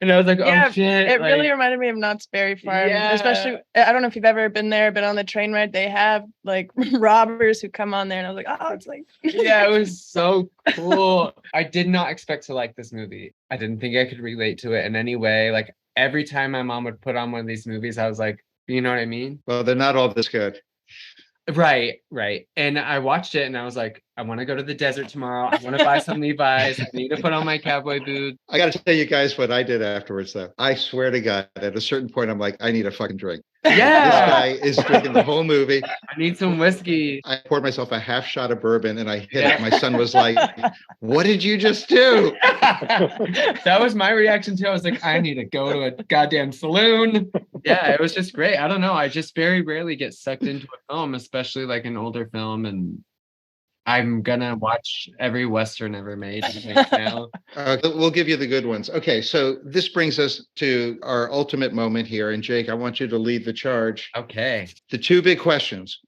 And I was like, oh shit. It really reminded me of Knott's Berry Farm. Especially, I don't know if you've ever been there, but on the train ride, they have like robbers who come on there. And I was like, oh, it's like. Yeah, it was so cool. I did not expect to like this movie. I didn't think I could relate to it in any way. Like every time my mom would put on one of these movies, I was like, you know what I mean? Well, they're not all this good. Right. And I watched it and I was like, I want to go to the desert tomorrow. I want to buy some Levi's. I need to put on my cowboy boots. I got to tell you guys what I did afterwards, though. I swear to God, at a certain point, I'm like, I need a fucking drink. Yeah. This guy is drinking the whole movie. I need some whiskey. I poured myself a half shot of bourbon and I hit it. My son was like, what did you just do? That was my reaction too. I was like, I need to go to a goddamn saloon. Yeah, it was just great. I don't know. I just very rarely get sucked into a film, especially like an older film. And I'm gonna watch every Western ever made now. We'll give you the good ones. Okay, so this brings us to our ultimate moment here. And Jake, I want you to lead the charge. Okay. The two big questions.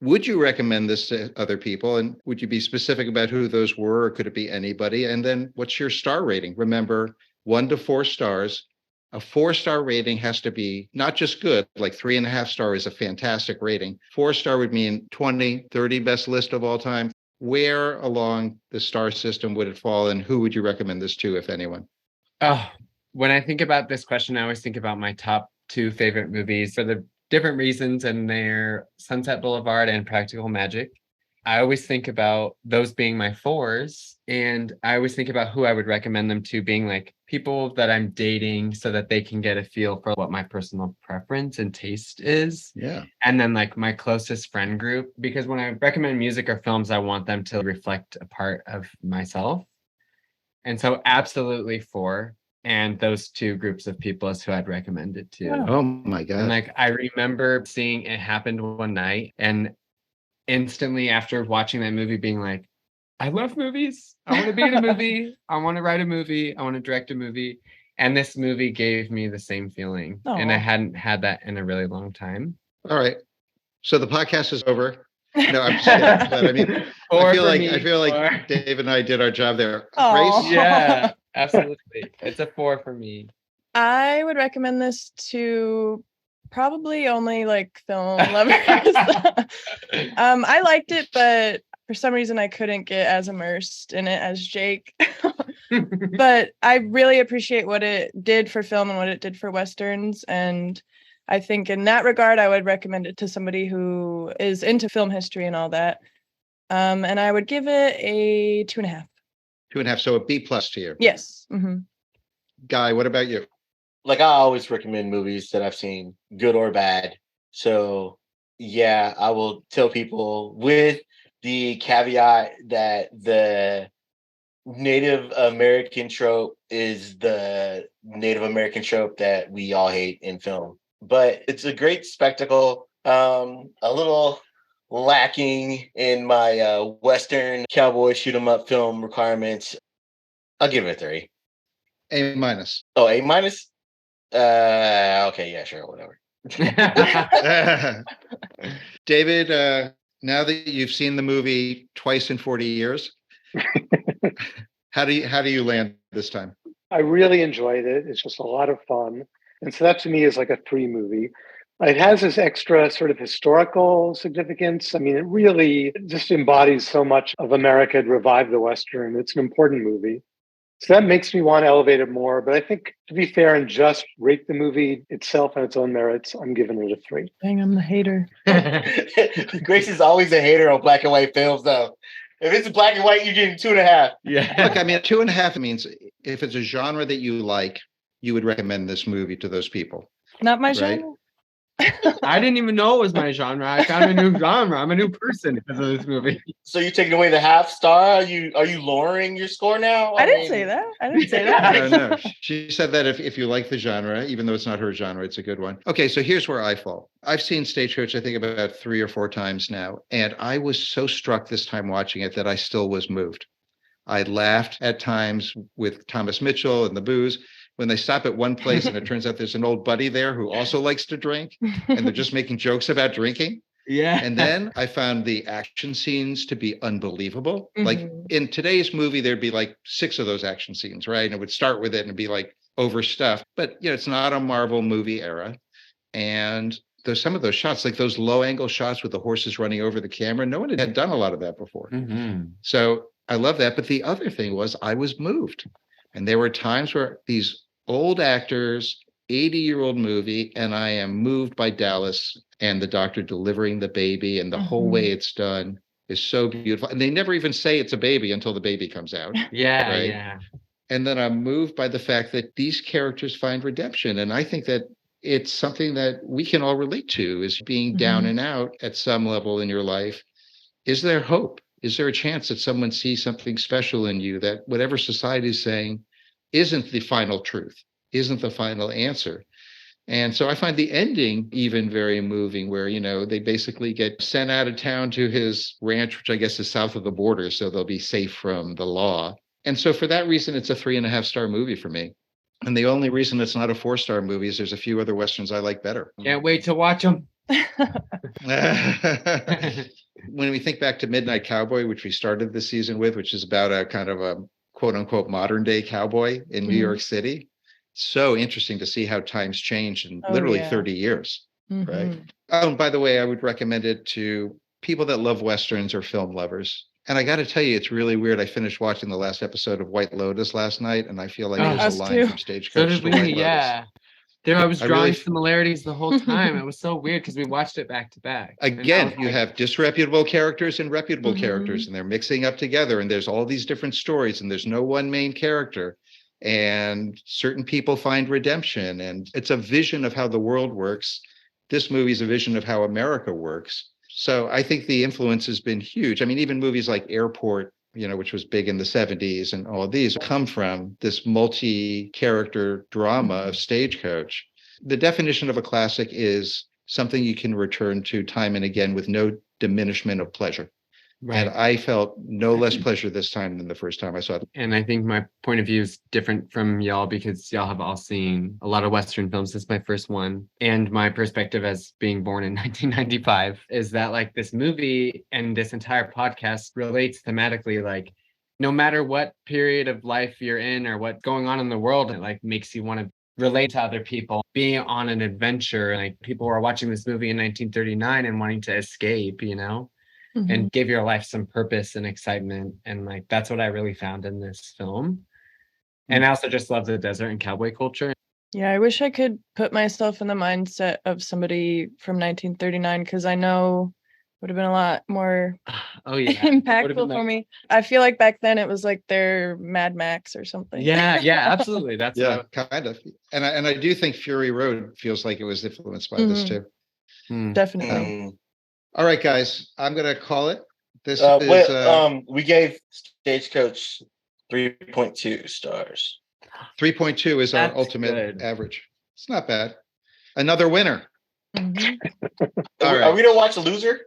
Would you recommend this to other people? And would you be specific about who those were, or could it be anybody? And then what's your star rating? Remember, 1 to 4 stars. A 4-star rating has to be not just good, like 3.5 star is a fantastic rating. 4-star would mean 20, 30 best list of all time. Where along the star system would it fall, and who would you recommend this to, if anyone? Oh, when I think about this question, I always think about my top 2 favorite movies for the different reasons, and they're Sunset Boulevard and Practical Magic. I always think about those being my 4s, and I always think about who I would recommend them to being like people that I'm dating so that they can get a feel for what my personal preference and taste is. Yeah. And then like my closest friend group, because when I recommend music or films, I want them to reflect a part of myself. And so absolutely 4. And those 2 groups of people is who I'd recommend it to. Oh my God. And like, I remember seeing It Happened One Night, and instantly after watching that movie being like, I love movies. I want to be in a movie. I want to write a movie. I want to direct a movie. And this movie gave me the same feeling. Aww. And I hadn't had that in a really long time. All right. So the podcast is over. No, I'm just kidding. But I mean, I feel like Dave and I did our job there. Grace? Yeah, absolutely. It's a 4 for me. I would recommend this to probably only like film lovers. I liked it, but for some reason I couldn't get as immersed in it as Jake. But I really appreciate what it did for film and what it did for Westerns. And I think in that regard, I would recommend it to somebody who is into film history and all that. And I would give it a 2.5. 2.5, so a B+ to you. Yes. Mm-hmm. Guy, what about you? like I always recommend movies that I've seen, good or bad. So yeah, I will tell people with the caveat that the Native American trope is the Native American trope that we all hate in film. But it's a great spectacle. A little lacking in my Western cowboy shoot 'em up film requirements. I'll give it a 3. A minus. Oh, A minus? Okay, yeah, sure, whatever. David, now that you've seen the movie twice in 40 years, how do you land this time? I really enjoyed it. It's just a lot of fun. And so that to me is like a 3 movie. It has this extra sort of historical significance. I mean, it really just embodies so much of America to revive the Western. It's an important movie. So that makes me want to elevate it more. But I think, to be fair and just rate the movie itself on its own merits, I'm giving it a 3. Dang, I'm the hater. Grace is always a hater on black and white films, though. If it's black and white, you're getting 2.5. Yeah. Look, I mean, 2.5 means if it's a genre that you like, you would recommend this movie to those people. Not my Right? genre. I didn't even know it was my genre. I found a new genre. I'm a new person because of this movie. So you're taking away the half star? Are you lowering your score now? I didn't say that. I didn't say that. No. She said that if you like the genre, even though it's not her genre, it's a good one. Okay, so here's where I fall. I've seen Stagecoach, I think, about 3 or 4 times now. And I was so struck this time watching it that I still was moved. I laughed at times with Thomas Mitchell and the booze. When they stop at one place and it turns out there's an old buddy there who also likes to drink and they're just making jokes about drinking. Yeah. And then I found the action scenes to be unbelievable. Mm-hmm. Like in today's movie, there'd be like 6 of those action scenes, right? And it would start with it and it'd be like overstuffed. But, you know, it's not a Marvel movie era. And there's some of those shots, like those low angle shots with the horses running over the camera. No one had done a lot of that before. Mm-hmm. So I love that. But the other thing was I was moved. And there were times where these old actors, 80-year-old movie, and I am moved by Dallas and the doctor delivering the baby, and the whole way it's done is so beautiful. And they never even say it's a baby until the baby comes out. Yeah, right? yeah. And then I'm moved by the fact that these characters find redemption. And I think that it's something that we can all relate to, is being down and out at some level in your life. Is there hope? Is there a chance that someone sees something special in you, that whatever society is saying isn't the final truth, isn't the final answer? And so I find the ending even very moving, where, you know, they basically get sent out of town to his ranch, which I guess is south of the border, so they'll be safe from the law. And so for that reason, it's a 3.5-star movie for me. And the only reason it's not a 4-star movie is there's a few other Westerns I like better. Can't wait to watch them. When we think back to Midnight Cowboy, which we started this season with, which is about a kind of a quote unquote modern day cowboy in New York City. So interesting to see how times changed in literally 30 years. Right. Oh, and by the way, I would recommend it to people that love Westerns or film lovers. And I got to tell you, it's really weird. I finished watching the last episode of White Lotus last night, and I feel like there's a line from Stagecoach to White Lotus. Yeah. There, I was drawing similarities the whole time. It was so weird because we watched it back to back. Again, you have disreputable characters and reputable characters, and they're mixing up together, and there's all these different stories, and there's no one main character, and certain people find redemption, and it's a vision of how the world works. This movie is a vision of how America works. So I think the influence has been huge. I mean, even movies like Airport, you know, which was big in the 70s, and all these come from this multi-character drama of Stagecoach. The definition of a classic is something you can return to time and again with no diminishment of pleasure. Right. And I felt no less pleasure this time than the first time I saw it. And I think my point of view is different from y'all because y'all have all seen a lot of Western films. This is my first one. And my perspective as being born in 1995 is that like this movie and this entire podcast relates thematically, like no matter what period of life you're in or what's going on in the world, it like makes you want to relate to other people, being on an adventure. Like people were watching this movie in 1939 and wanting to escape, you know? And give your life some purpose and excitement. And like, that's what I really found in this film. And I also just love the desert and cowboy culture. Yeah, I wish I could put myself in the mindset of somebody from 1939, because I know would have been a lot more Oh yeah, impactful for me. I feel like back then it was like their Mad Max or something. Yeah, absolutely. That's kind of. And I do think Fury Road feels like it was influenced by this too. Definitely. All right, guys, I'm gonna call it. This we gave Stagecoach 3.2 stars. 3.2 is our ultimate average. It's not bad. Another winner. Are we gonna watch a loser?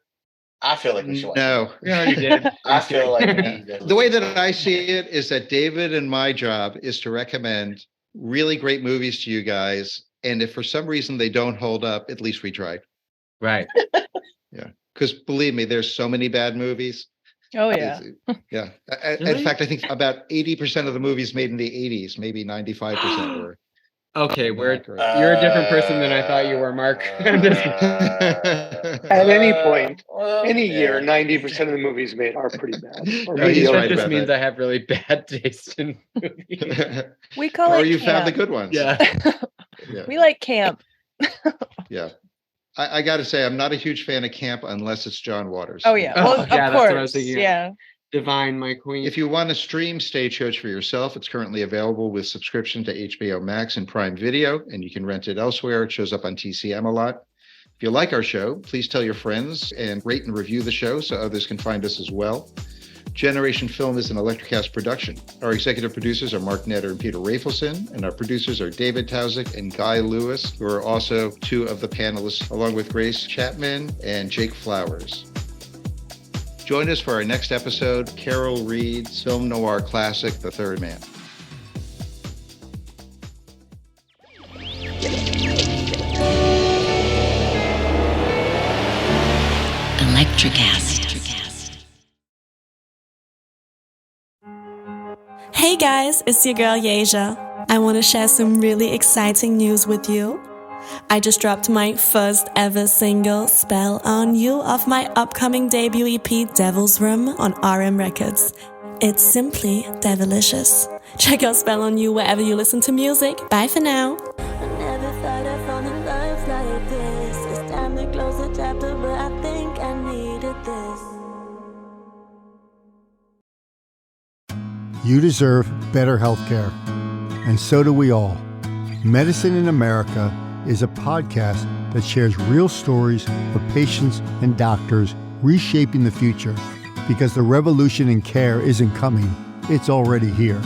I feel like we should watch. No, we already did. I feel like the way that I see it is that David and my job is to recommend really great movies to you guys, and if for some reason they don't hold up, at least we tried. Right. Yeah, because believe me, there's so many bad movies. Oh yeah. Yeah. Really? In fact, I think about 80% of the movies made in the 80s, maybe 95% were. Okay, you're a different person than I thought you were, Mark. At any point, any year, 90% of the movies made are pretty bad. That just means I have really bad taste in movies. We call it Or you camp. found the good ones. Yeah. We like camp. Yeah. I got to say, I'm not a huge fan of camp unless it's John Waters. Oh yeah. Well, of that's course. what I was thinking. Yeah. Divine, my queen. If you want to stream Stagecoach for yourself, it's currently available with subscription to HBO Max and Prime Video, and you can rent it elsewhere. It shows up on TCM a lot. If you like our show, please tell your friends and rate and review the show so others can find us as well. Generation Film is an Electrocast production. Our executive producers are Mark Netter and Peter Rafelson, and our producers are David Tauzik and Guy Lewis, who are also two of the panelists, along with Grace Chapman and Jake Flowers. Join us for our next episode, Carol Reed's film noir classic, The Third Man. Electrocast. Hey guys, it's your girl Yasia. I want to share some really exciting news with you. I just dropped my first ever single, Spell on You, off my upcoming debut EP, Devil's Room, on RM Records. It's simply devilicious. Check out Spell on You wherever you listen to music. Bye for now. I never thought I'd fall in love like this. It's time to close the chapter, but I think I needed this. You deserve better health care, and so do we all. Medicine in America is a podcast that shares real stories of patients and doctors reshaping the future, because the revolution in care isn't coming, it's already here.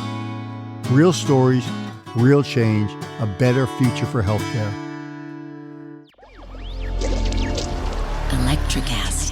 Real stories, real change, a better future for healthcare. Electrocast.